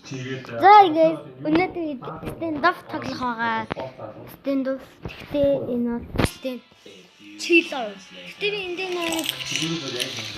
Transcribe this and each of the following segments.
За ингээд өнөөдөр stand-up тоглох байгаа. Stand-up гэхдээ энэ бол stand chiller. Гэтэ би энд нэг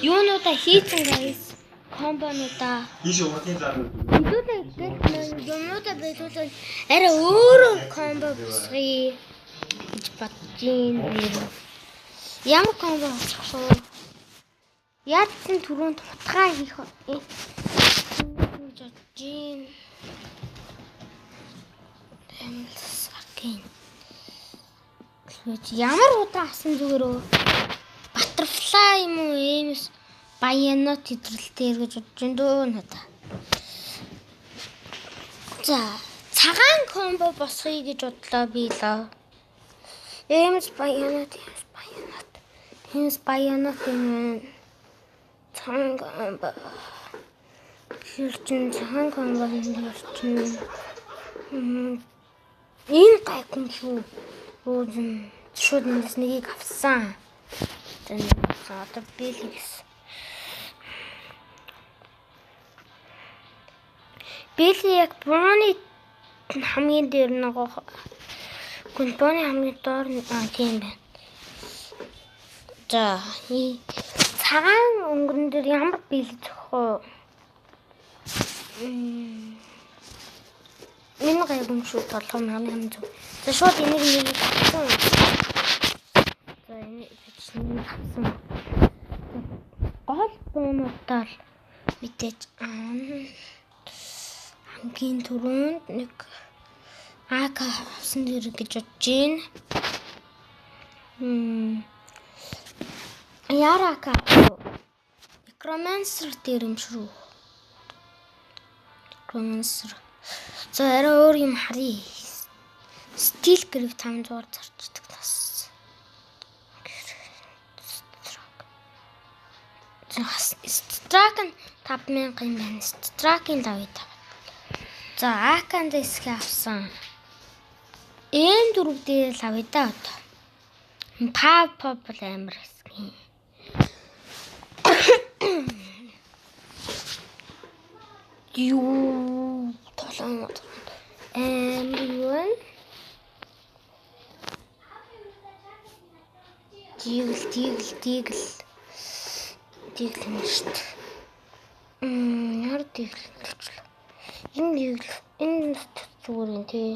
юунуудаа хийцэн guys. Комбонуудаа. Бидүүтэй гээд юмудаа бидүүтэй арай өөрөөр комбо босгоё гэж бодож байна. Ямар комбо босгох вэ? Яадсан түрүүнд утгаа хийх Jin Эмсакин. Ямар удаа асан зүгээр үү? Butterfly юм уу? Эмс баяна тэдрэлтэй гэж бодож байна надаа. За, цагаан комбо босгоё гэж бодлоо би л. Эмс баяна тийм цагаан комбо. Хилчин цагаан комбо хилчин. Энэ гайхам шүү. Өөзөн шууд нэс нэгийг авсан. Тэн одоо бэлгээс. Бэлэг яг бооны хамгийн дээр нөгөө гүн бооны хамгийн доор тийм байна. За, цагаан өнгөрөн дээр ямар бэлэг зөхөө. Энэ гайхам шүү толгой хамгийн зүг. За шууд энийг авсан. За энэ бичнийг авсан. Гол буунуудаар мэдээж хамгийн түрүүнд нэг АК авсан дэр гэж бодож байна. Ярака. Necromancer дээр юм шүү. Necromancer. За арай өөр юм харъя. Steel grip 500 зарчдаг тас. Стракен 5000 юм байна. Стракен давид. За Акан дэск авсан. Энэ дөрөв дээр л авъя да одоо. Pop амар хэсэг. Юу толон everyone Дигл юм шүү дээ. Яар дигл болчихлоо. Энэ зүгээр юм тий.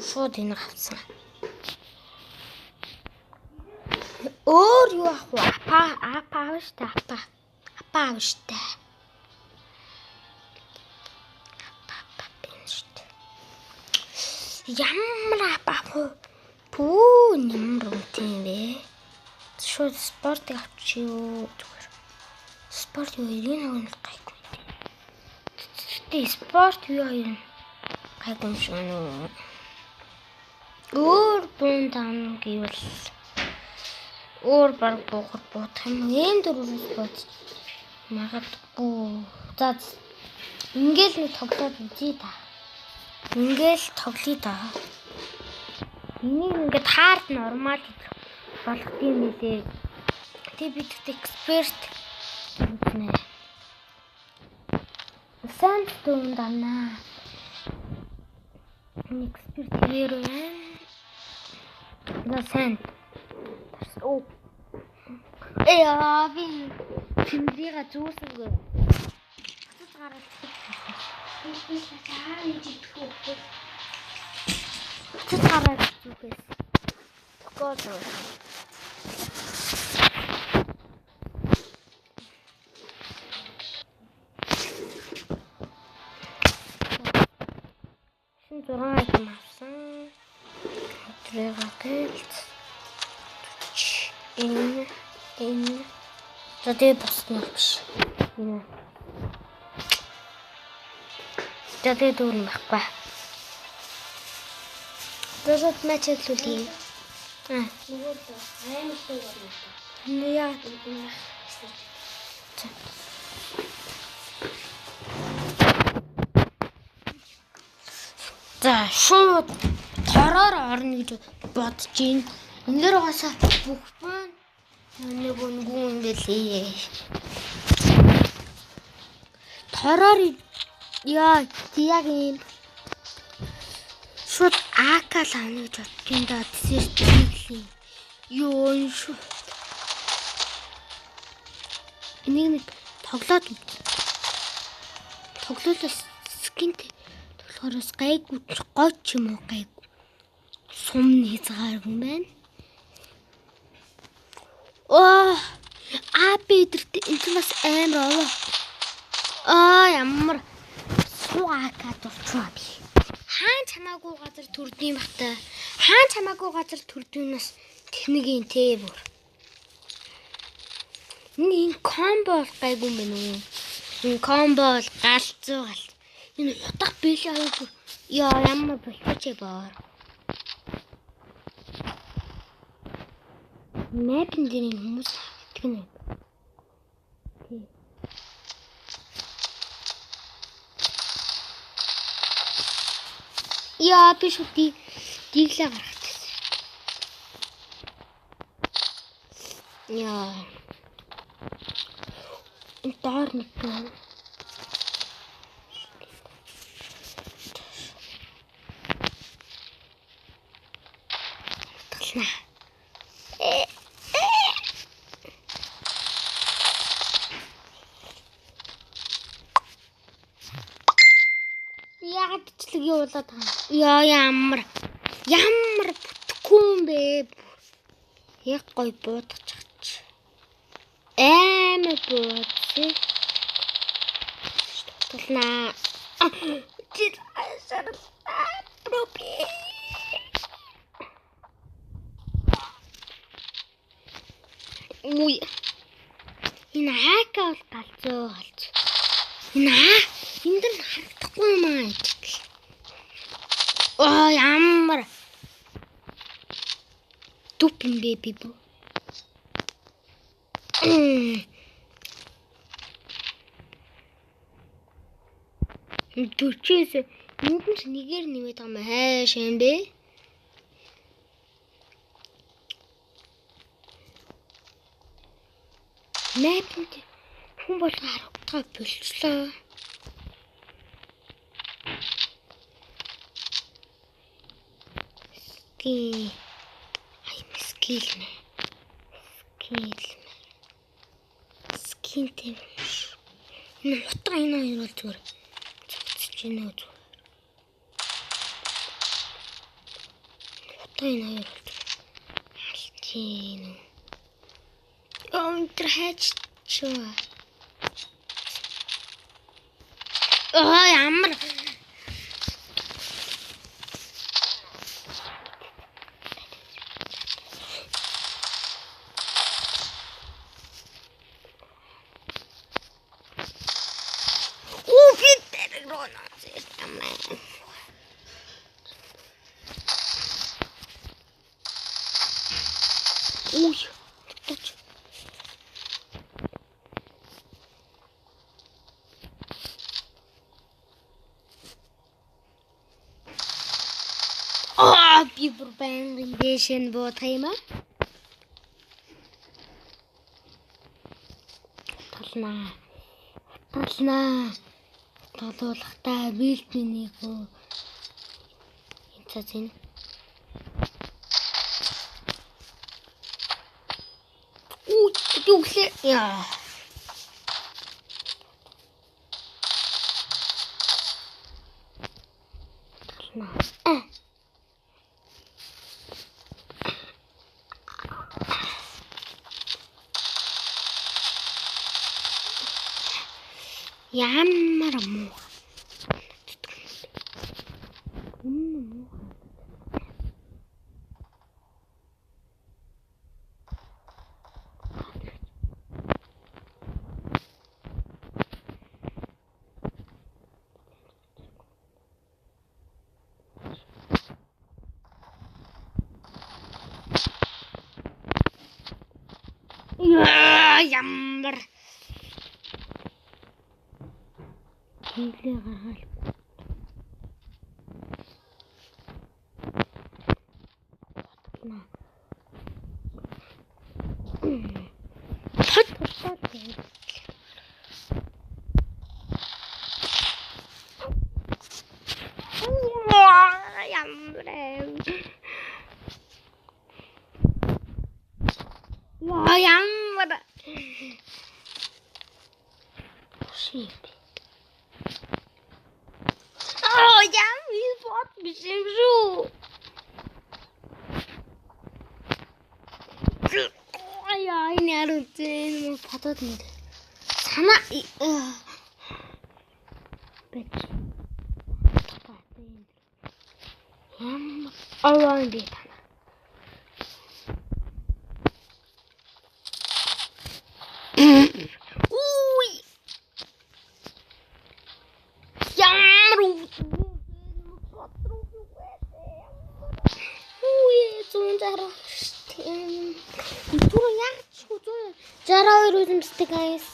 Шууд энэ авсан. Өөр юу ах вэ? Апаа штэ. Апаа штэ. Ямар апаа пүү нэмэр үнтэй вэ? Шууд спорт авчихё зүгээр. Спорт юу ирэх нэг гайгүй. Тэ спорт юу юм? Гайгүй шүү нөө. Өөр бун дан гэвэл өөр баг буутах юм. Ийм дөрвөөс бод магадгүй. За ингээл нэг тоглоод үзье та. Ингээл тоглоё да. Энийг ингээд hard normal болгох юм билээ. Тэг бид expert үзнэ. Санд дүн данаа. Expert хэр вэ? Да санд. Оо. Би чиндига зүүсэнгөө. Хатад гараад. Би цаа нэг итгэв. Хатад гараад зүгээс. Төгөөд. Шин зураг юм авсан. Трэгакэлт. Энэ тэд босна биш. Энэ. Тэд дүүр махгүй. Дөрөв матч хэлүүлээ. Нөгөө амар шүү байна. Яа. За шууд тороор орно гэж бодож байна. энэ дээр угаасаа бүхэн нэг өнгөн юм бэлээ. Тороор яа яг юм шууд акал авна гэж бодсон да десертийн юу энэ шүү. Энийг нэг тоглоолоос скинтэй тоглохоороос гайгүй гоч юм уу гайгүй сум хязгаар юм байна. Бидэрт энэ бас амар овоо. Ямар суугаакаа дурчмаа би. Хаан чамаагүй газар төрдөйм бата. Хаан чамаагүй газар төрдөнөөс техникийн тэ бүр. Энэ комбо гайгүй юм байна уу? Энэ комбо галзуу гал. Энэ утга биш аягүй. Ямар болчих баар. Мэпэн дээр хүмүүс гэдэг нь. Би шууд диглээ гаргах гэсэн. Энэ доор нэг юм. Тална. Яагаад ч л явуулаад байгаа. Ямар бүтэхгүй юм бэ? Яг гой буудах чагч. Амар буудсан. Тална. Жил асар пропи. Энэ хаакаа бол галзуу болж. Энэ дэр харагдахгүй юм аа. Ямар тупин бэби бо. Дүрчээс энд нь нэгээр нэмээд байгаа юм хайш юм бэ? Мэпэнд хүн бол харагдгаа болчлоо. Скинтэй. Энэ утга энэ хоёр бол зүгээр цогцож байна уу зүгээр. Утга энэ хоёр бол алчин. Тэр хайчаа. Ямар би бүр байнгын дэшэн боодох юм аа. Тална. Толуулахтаа бэлтнийг үү. Энэ цаа зин. Юуглээ. Тална. Ямар муу. Ямар хийлээ гаргаал. Ямар шип. Ямар бот биш юм шүү. Энэ яруу бодоод нэг санаа бэт. Аваа би. Жараа үзэмсдэг guys.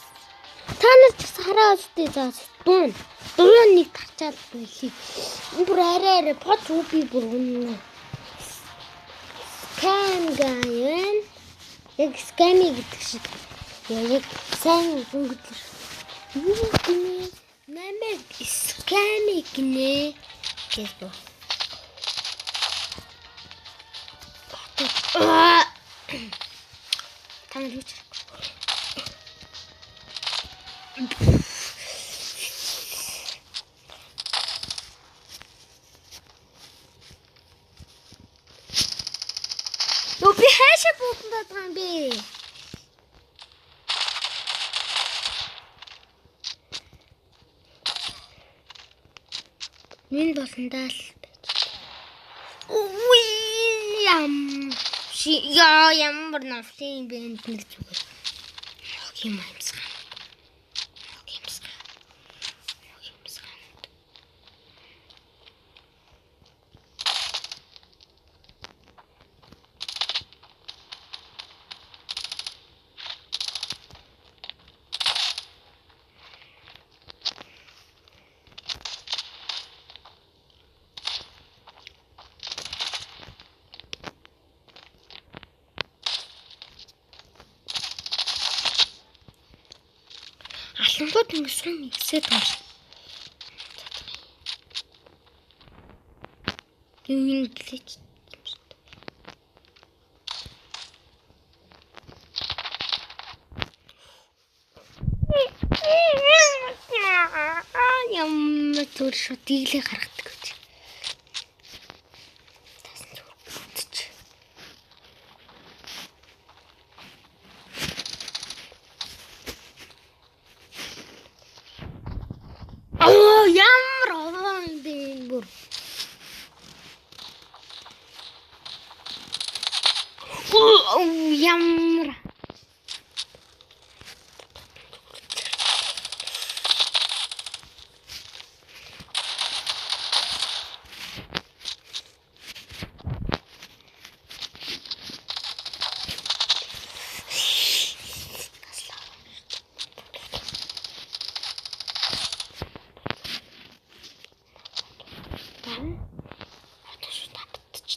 Та нар ч хараа үзтээ заа. Дуун нэг тарчаад байлиг. Бүр арай под би бүр үнэ. Скам гайвэн. Яг сками гэдэг шиг. Яг сайн өнгөдлөр. Юу гинэ? Намайг сками гинэ. Гэвч. Танаа юу ч би хаашаа буудсан байгаа юм бэ? Минь болсондаа л байж. Ямар навсын бэнд нэг зүгээр. Юм амсгаа. Алангууд ингэсэн ихсээд байна. Юу гэлээч. Ямар зүр шот диглээ гаргадаг гэж. Тасан зүр бүтч. Ямар овоо юм бэ энэ бүр. Ямар.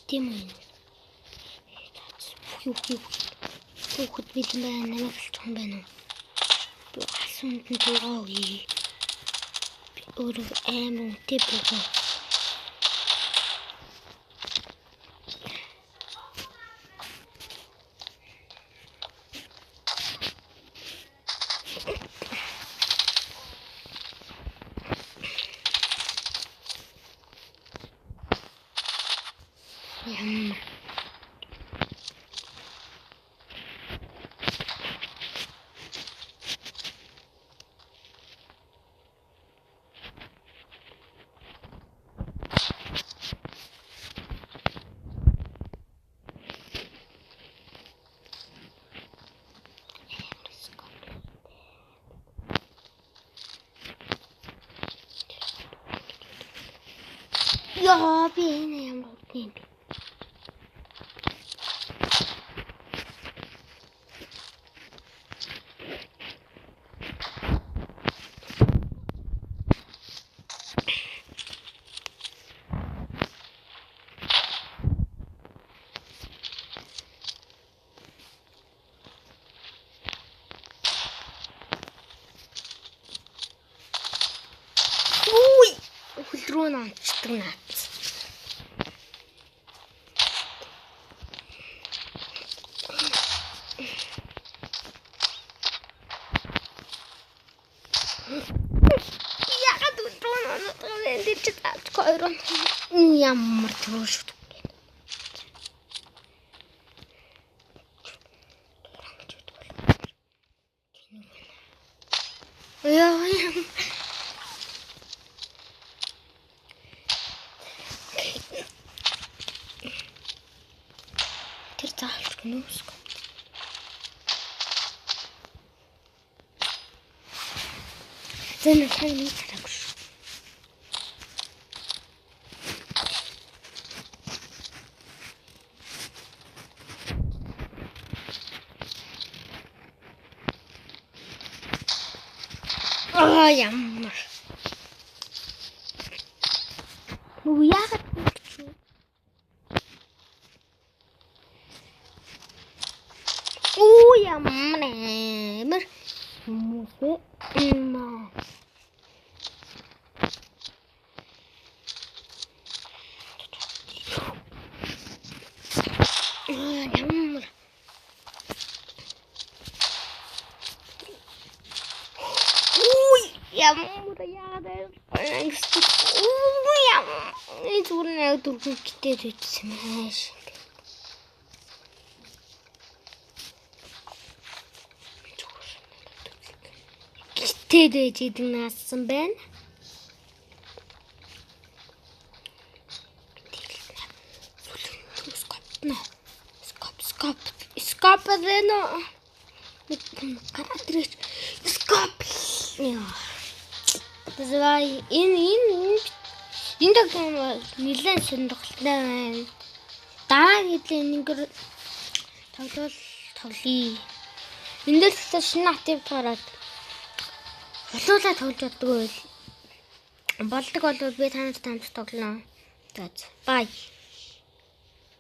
Тийм үү. Юу хөт бэлэн байна намайг болчихсон байна уу? Би асуунд нь тугаа үе. Би өөрөө амар үнэтэй байгаа. Ямар. Яа би энэ ямар утсан юм бэ? Дрон онцдаг наац. Яагаад дрон онцдаг вэ? Энд ч таахгүй ямар дрон шүү. Яа. Тэр заалт гэнүүс. Зэн таны тарагш. Ямар. Яагаад ч ямар мөсөө ямар. Ямар яагаад энэ зүрхний дөрвөн гитээд үтсэн маш. Гитээд байж идэн наасан байна. Скоп дэно. Каратрич скоп. Тэсвай энэ нэлээд сонирхолтой байна. Дараа хэдийн ингэр тоглоё. Энд л шинэ актив гараад болоолаа тоглож чаддаг байл. Болдог бол би танарт хамт тоглоно. За бай.